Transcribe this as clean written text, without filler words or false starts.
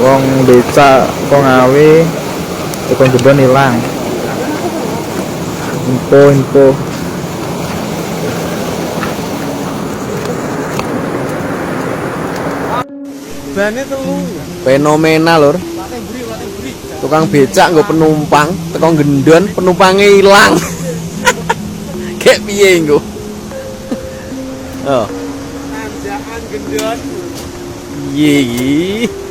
Wong becak kok ngawe tukang gendon hilang. Info. Bane telu. Fenomena lur. Tukang becak nggo penumpang, tukang gendon penumpangnya hilang. Kayak piye nggo? Oh. Tanjakan gendon. Iya.